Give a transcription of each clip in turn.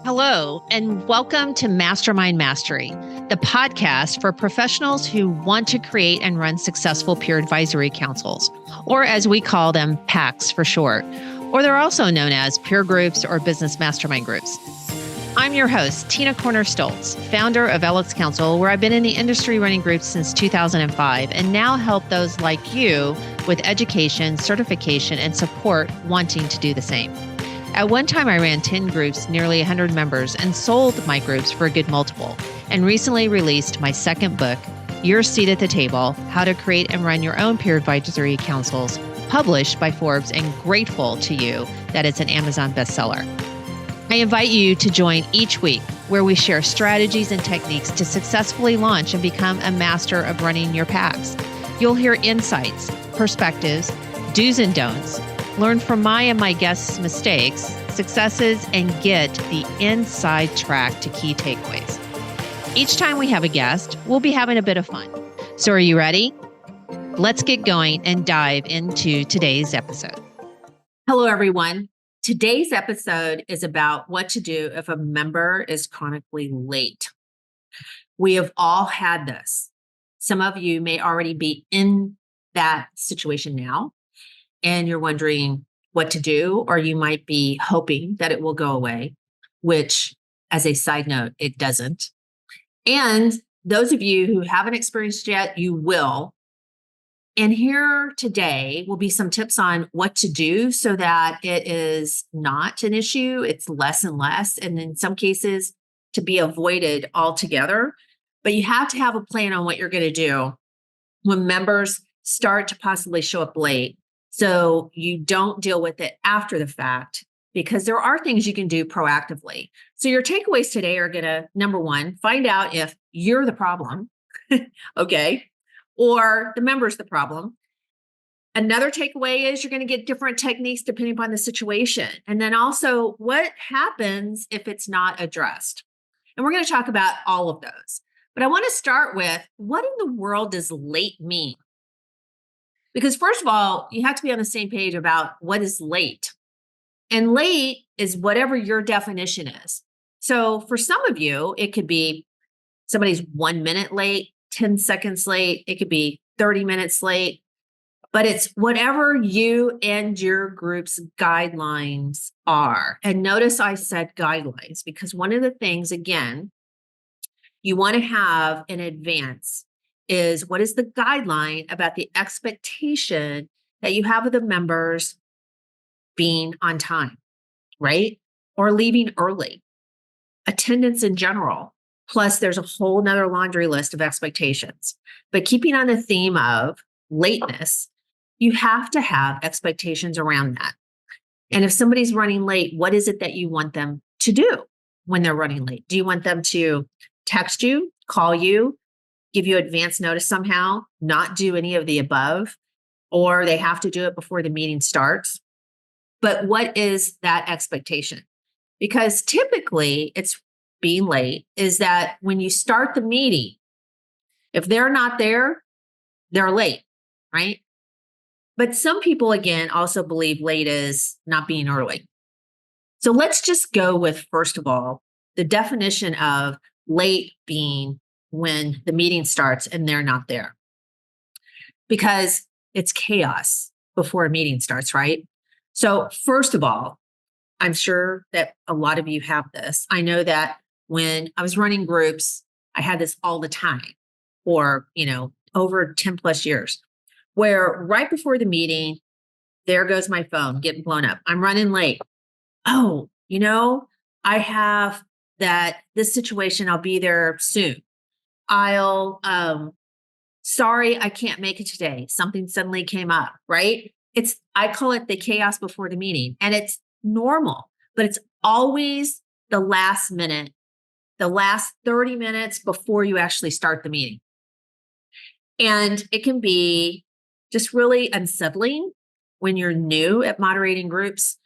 Hello, and welcome to Mastermind Mastery, the podcast for professionals who want to create and run successful peer advisory councils, or as we call them, PACs for short, or they're also known as peer groups or business mastermind groups. I'm your host, Tina Corner Stolz, founder of LX Council, where I've been in the industry running groups since 2005 and now help those like you with education, certification, and support wanting to do the same. At one time, I ran 10 groups, nearly 100 members, and sold my groups for a good multiple, and recently released my second book, Your Seat at the Table, How to Create and Run Your Own Peer Advisory Councils, published by Forbes, and grateful to you that it's an Amazon bestseller. I invite you to join each week where we share strategies and techniques to successfully launch and become a master of running your PACs. You'll hear insights, perspectives, do's and don'ts, learn from my and my guests' mistakes, successes, and get the inside track to key takeaways. Each time we have a guest, we'll be having a bit of fun. So are you ready? Let's get going and dive into today's episode. Hello, everyone. Today's episode is about what to do if a member is chronically late. We have all had this. Some of you may already be in that situation now, and you're wondering what to do, or you might be hoping that it will go away, which, as a side note, it doesn't. And those of you who haven't experienced yet, you will. And here today will be some tips on what to do so that it is not an issue. It's less and less, and in some cases to be avoided altogether. But you have to have a plan on what you're going to do when members start to possibly show up late, so you don't deal with it after the fact, because there are things you can do proactively. So your takeaways today are going to, number one, find out if you're the problem, okay, or the member's the problem. Another takeaway is you're going to get different techniques depending upon the situation. And then also what happens if it's not addressed. And we're going to talk about all of those. But I want to start with, what in the world does late mean? Because first of all, you have to be on the same page about what is late. And late is whatever your definition is. So for some of you, it could be somebody's 1 minute late, 10 seconds late. It could be 30 minutes late. But it's whatever you and your group's guidelines are. And notice I said guidelines, because one of the things, again, you want to have in advance is, what is the guideline about the expectation that you have of the members being on time, right? Or leaving early, attendance in general. Plus, there's a whole nother laundry list of expectations. But keeping on the theme of lateness, you have to have expectations around that. And if somebody's running late, what is it that you want them to do when they're running late? Do you want them to text you, call you, give you advance notice somehow, not do any of the above, or they have to do it before the meeting starts? But what is that expectation? Because typically it's being late is that when you start the meeting, if they're not there, they're late, right? But some people, again, also believe late is not being early. So let's just go with, first of all, the definition of late being when the meeting starts and they're not there. Because it's chaos before a meeting starts, right? So first of all, I'm sure that a lot of you have this. I know that when I was running groups, I had this all the time for, over 10 plus years, where right before the meeting, there goes my phone getting blown up. I'm running late. Oh, I have this situation. I'll be there soon. Sorry, I can't make it today. Something suddenly came up, right? I call it the chaos before the meeting, and it's normal, but it's always the last minute, the last 30 minutes before you actually start the meeting. And it can be just really unsettling when you're new at moderating groups.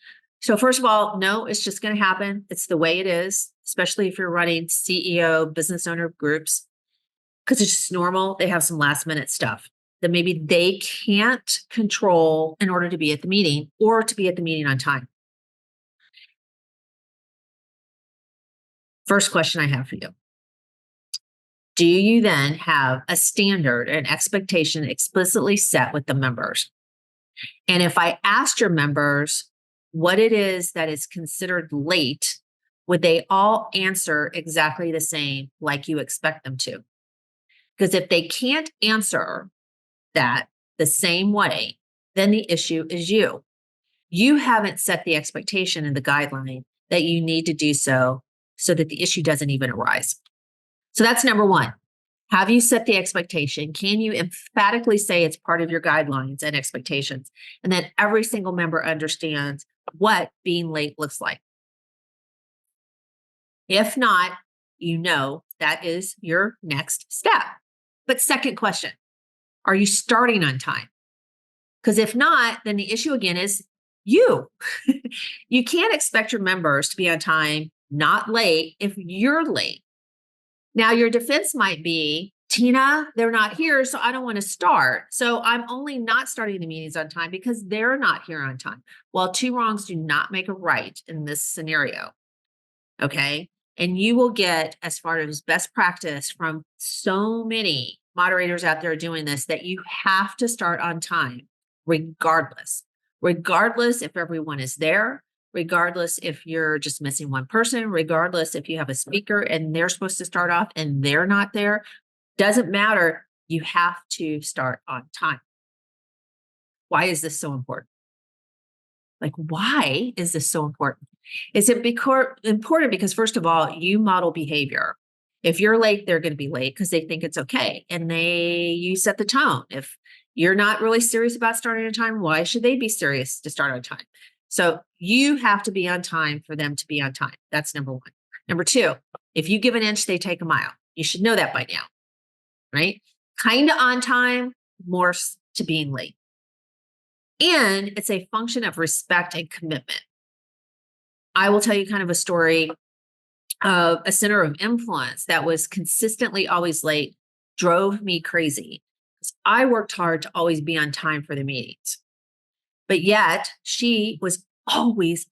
So first of all, no, it's just going to happen. It's the way it is, especially if you're running CEO, business owner groups, because it's just normal. They have some last minute stuff that maybe they can't control in order to be at the meeting or to be at the meeting on time. First question I have for you. Do you then have a standard, an expectation explicitly set with the members? And if I asked your members what it is that is considered late, would they all answer exactly the same like you expect them to? Because if they can't answer that the same way, then the issue is you. You haven't set the expectation and the guideline that you need to do so that the issue doesn't even arise. So that's number one. Have you set the expectation? Can you emphatically say it's part of your guidelines and expectations? And that every single member understands what being late looks like. If not, you know that is your next step. But second question, are you starting on time? Because if not, then the issue again is you. You can't expect your members to be on time, not late, if you're late. Now, your defense might be, Tina, they're not here, so I don't want to start. So I'm only not starting the meetings on time because they're not here on time. Well, two wrongs do not make a right in this scenario. Okay. And you will get, as far as best practice from so many moderators out there doing this, that you have to start on time, regardless if everyone is there, regardless if you're just missing one person, regardless if you have a speaker and they're supposed to start off and they're not there, doesn't matter. You have to start on time. Why is this so important? Like, why is this so important? Is it important because, first of all, you model behavior. If you're late, they're going to be late because they think it's okay. And you set the tone. If you're not really serious about starting on time, why should they be serious to start on time? So you have to be on time for them to be on time. That's number one. Number two, if you give an inch, they take a mile. You should know that by now, right? Kind of on time, more to being late. And it's a function of respect and commitment. I will tell you kind of a story of a center of influence that was consistently always late, drove me crazy. I worked hard to always be on time for the meetings. But yet she was always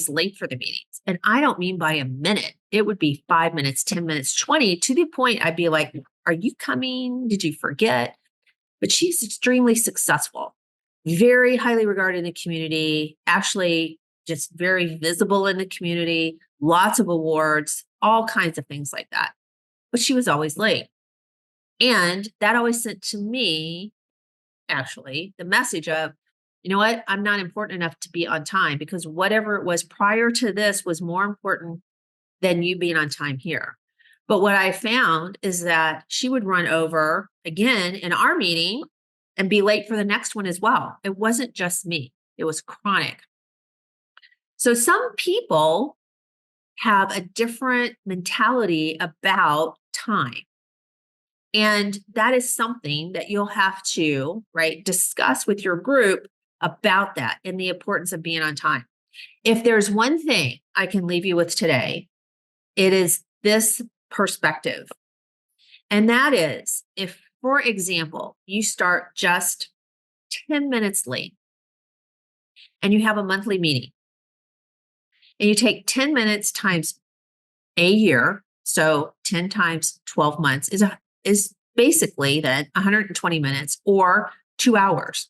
late for the meetings. And I don't mean by a minute. It would be 5 minutes, 10 minutes, 20, to the point I'd be like, are you coming? Did you forget? But she's extremely successful, very highly regarded in the community, actually just very visible in the community, lots of awards, all kinds of things like that. But she was always late. And that always sent to me, actually, the message of, you know what, I'm not important enough to be on time because whatever it was prior to this was more important than you being on time here. But what I found is that she would run over again in our meeting and be late for the next one as well. It wasn't just me, it was chronic. So some people have a different mentality about time. And that is something that you'll have to, right, discuss with your group about that and the importance of being on time. If there's one thing I can leave you with today, it is this perspective. And that is, if, for example, you start just 10 minutes late and you have a monthly meeting and you take 10 minutes times a year, so 10 times 12 months is basically then 120 minutes or 2 hours.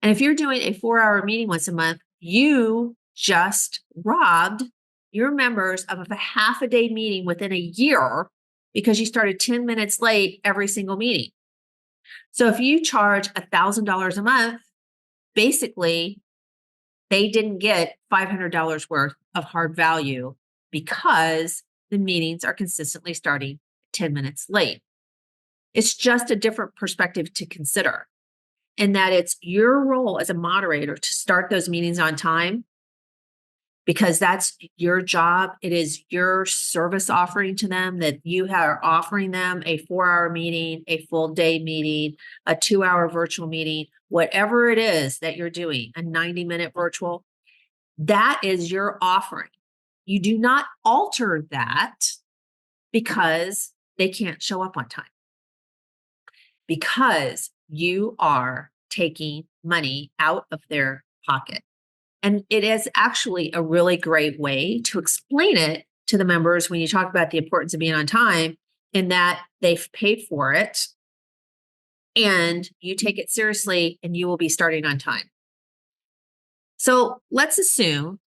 And if you're doing a 4-hour meeting once a month, you just robbed your members of a half a day meeting within a year because you started 10 minutes late every single meeting. So if you charge $1,000 a month, basically they didn't get $500 worth of hard value because the meetings are consistently starting 10 minutes late. It's just a different perspective to consider, in that it's your role as a moderator to start those meetings on time because that's your job. It is your service offering to them that you are offering them a 4-hour meeting, a full day meeting, a 2-hour virtual meeting, whatever it is that you're doing, a 90-minute virtual. That is your offering. You do not alter that because they can't show up on time, because you are taking money out of their pocket. And it is actually a really great way to explain it to the members when you talk about the importance of being on time, in that they've paid for it and you take it seriously and you will be starting on time. So let's assume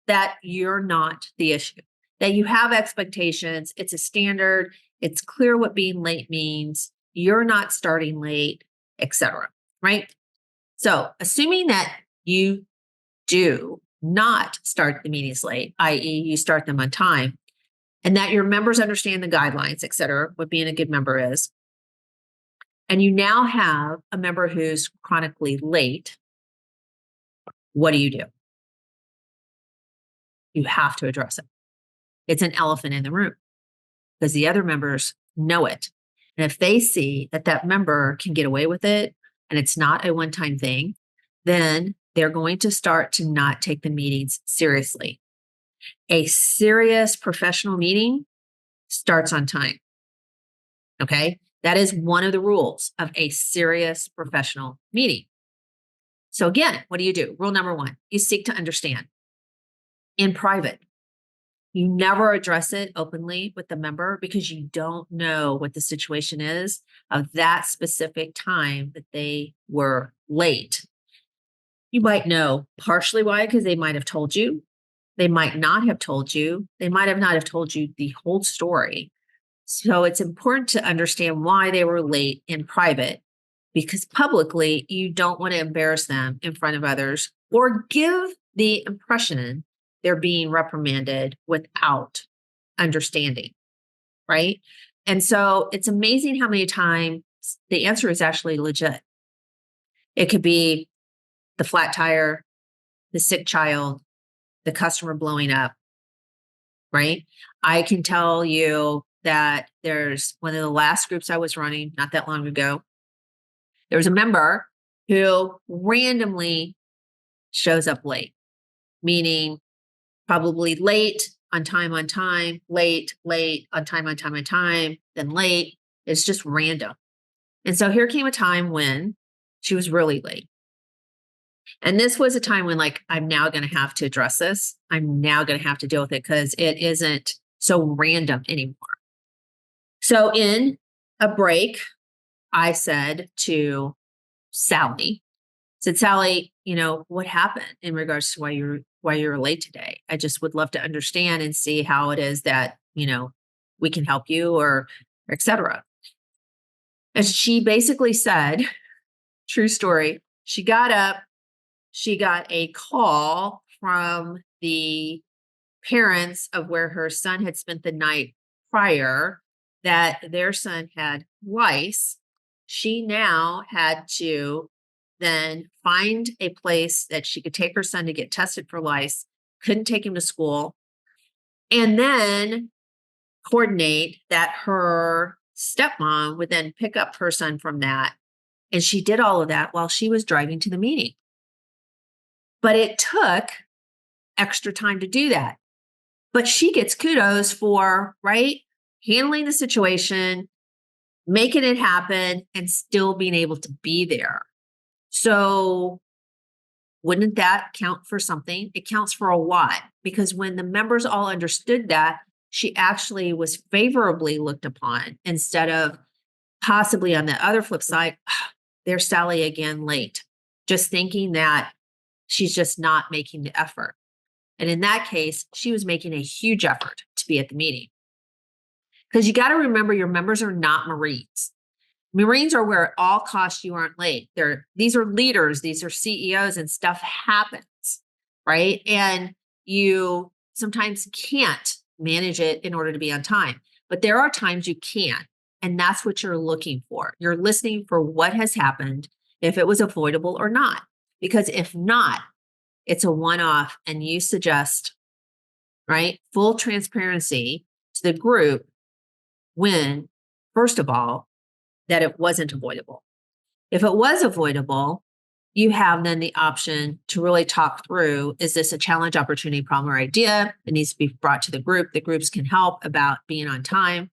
that you're not the issue, that you have expectations. It's a standard. It's clear what being late means. You're not starting late, etc. Right? So assuming that you do not start the meetings late, i.e., you start them on time, and that your members understand the guidelines, et cetera, what being a good member is, and you now have a member who's chronically late, what do? You have to address it. It's an elephant in the room because the other members know it. And if they see that that member can get away with it and it's not a one-time thing, then they're going to start to not take the meetings seriously. A serious professional meeting starts on time. Okay? That is one of the rules of a serious professional meeting. So again, what do? Rule number one, you seek to understand. In private, you never address it openly with the member because you don't know what the situation is of that specific time that they were late. You might know partially why, because they might have told you. They might not have told you. They might have not have told you the whole story. So it's important to understand why they were late in private, because publicly you don't want to embarrass them in front of others or give the impression they're being reprimanded without understanding, right? And so it's amazing how many times the answer is actually legit. It could be the flat tire, the sick child, the customer blowing up, right? I can tell you that there's one of the last groups I was running not that long ago. There was a member who randomly shows up late, meaning probably late, on time, late, on time, then late. It's just random. And so here came a time when she was really late. And this was a time when, like, I'm now going to have to address this. I'm now going to have to deal with it because it isn't so random anymore. So in a break, I said to Sally, Sally, what happened in regards to why you're late today? I just would love to understand and see how it is that, we can help you or et cetera. And she basically said, true story, she got up, she got a call from the parents of where her son had spent the night prior, that their son had lice. She now had to then find a place that she could take her son to get tested for lice, couldn't take him to school, and then coordinate that her stepmom would then pick up her son from that. And she did all of that while she was driving to the meeting. But it took extra time to do that. But she gets kudos for, right, handling the situation, making it happen, and still being able to be there. So wouldn't that count for something? It counts for a lot, because when the members all understood that, she actually was favorably looked upon, instead of possibly on the other flip side, there's Sally again late, just thinking that she's just not making the effort. And in that case, she was making a huge effort to be at the meeting. Because you got to remember, your members are not Marines. Marines are where at all costs you aren't late. These are leaders, these are CEOs, and stuff happens, right? And you sometimes can't manage it in order to be on time. But there are times you can. And that's what you're looking for. You're listening for what has happened, if it was avoidable or not. Because if not, it's a one-off, and you suggest, right, full transparency to the group when, first of all, that it wasn't avoidable. If it was avoidable, you have then the option to really talk through, is this a challenge, opportunity, problem, or idea that needs to be brought to the group? The groups can help about being on time.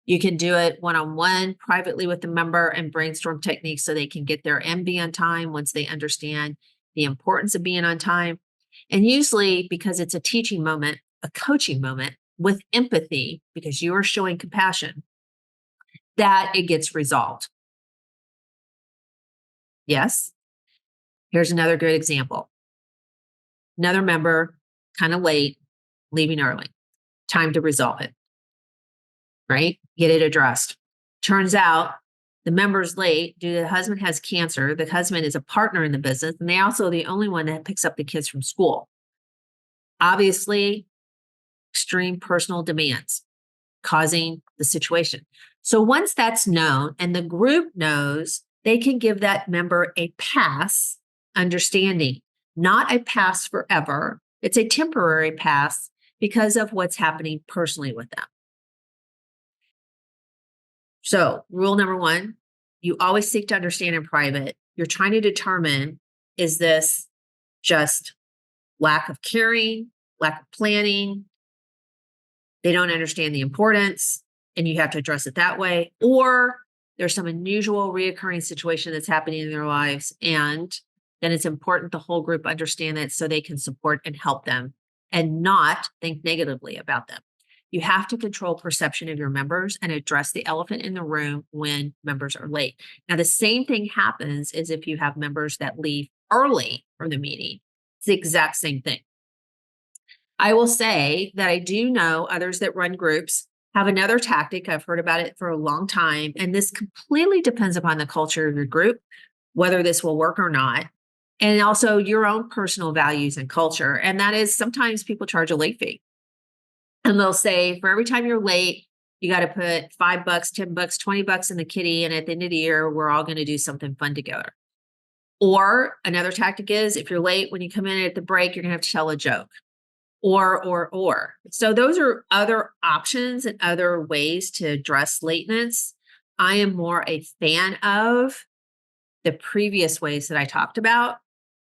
You can do it one-on-one privately with the member and brainstorm techniques so they can get there and be on time once they understand the importance of being on time. And usually, because it's a teaching moment, a coaching moment, with empathy, because you are showing compassion, that it gets resolved. Yes. Here's another good example. Another member, kind of late, leaving early. Time to resolve it, right? Get it addressed. Turns out the member's late due to the husband has cancer. The husband is a partner in the business, and they also the only one that picks up the kids from school. Obviously, extreme personal demands causing the situation. So once that's known and the group knows, they can give that member a pass, understanding, not a pass forever. It's a temporary pass because of what's happening personally with them. So rule number one, you always seek to understand in private. You're trying to determine, is this just lack of caring, lack of planning? They don't understand the importance and you have to address it that way. Or there's some unusual reoccurring situation that's happening in their lives. And then it's important the whole group understand that so they can support and help them and not think negatively about them. You have to control perception of your members and address the elephant in the room when members are late. Now, the same thing happens as if you have members that leave early from the meeting. It's the exact same thing. I will say that I do know others that run groups have another tactic. I've heard about it for a long time, and this completely depends upon the culture of your group, whether this will work or not, and also your own personal values and culture. And that is sometimes people charge a late fee. And they'll say, for every time you're late, you got to put $5, $10, $20 in the kitty. And at the end of the year, we're all going to do something fun together. Or another tactic is if you're late, when you come in at the break, you're going to have to tell a joke. Or. So those are other options and other ways to address lateness. I am more a fan of the previous ways that I talked about,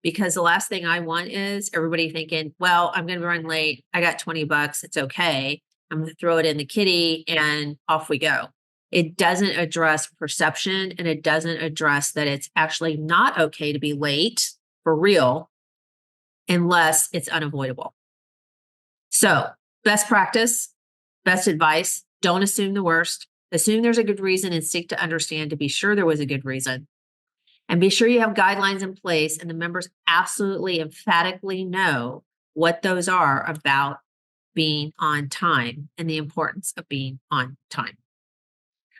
because the last thing I want is everybody thinking, well, I'm going to run late. I got $20. It's okay. I'm going to throw it in the kitty and off we go. It doesn't address perception, and it doesn't address that it's actually not okay to be late for real unless it's unavoidable. So best practice, best advice, don't assume the worst. Assume there's a good reason and seek to understand to be sure there was a good reason. And be sure you have guidelines in place and the members absolutely emphatically know what those are about being on time and the importance of being on time.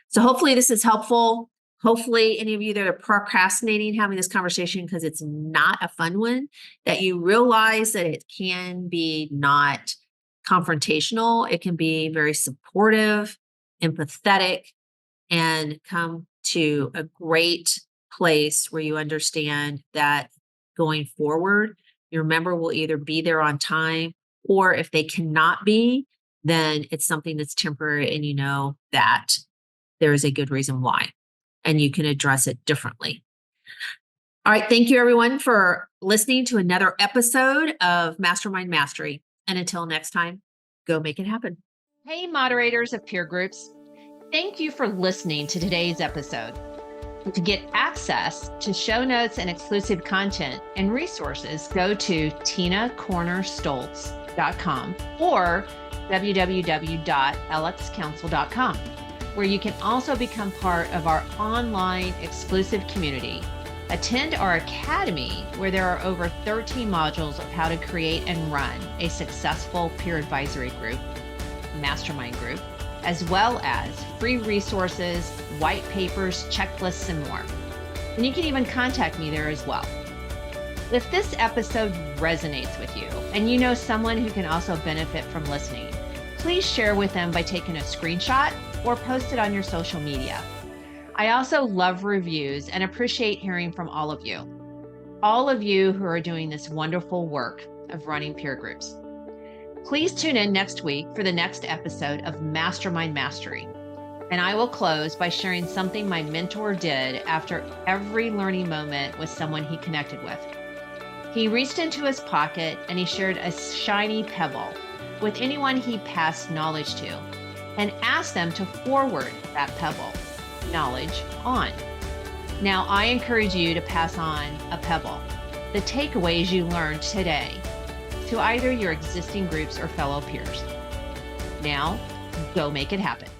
So hopefully this is helpful. Hopefully any of you that are procrastinating having this conversation because it's not a fun one, that you realize that it can be not confrontational. It can be very supportive, empathetic, and come to a great place where you understand that going forward, your member will either be there on time, or if they cannot be, then it's something that's temporary and you know that there is a good reason why, and you can address it differently. All right. Thank you everyone for listening to another episode of Mastermind Mastery. And until next time, go make it happen. Hey, moderators of peer groups. Thank you for listening to today's episode. To get access to show notes and exclusive content and resources, go to tinacornerstolz.com or www.lxcouncil.com, where you can also become part of our online exclusive community. Attend our academy, where there are over 13 modules of how to create and run a successful peer advisory group, mastermind group, as well as free resources, white papers, checklists, and more. And you can even contact me there as well. If this episode resonates with you and you know someone who can also benefit from listening, please share with them by taking a screenshot or post it on your social media. I also love reviews and appreciate hearing from all of you who are doing this wonderful work of running peer groups. Please tune in next week for the next episode of Mastermind Mastery. And I will close by sharing something my mentor did after every learning moment with someone he connected with. He reached into his pocket and he shared a shiny pebble with anyone he passed knowledge to and asked them to forward that pebble knowledge on. Now, I encourage you to pass on a pebble, the takeaways you learned today, to either your existing groups or fellow peers. Now, go make it happen.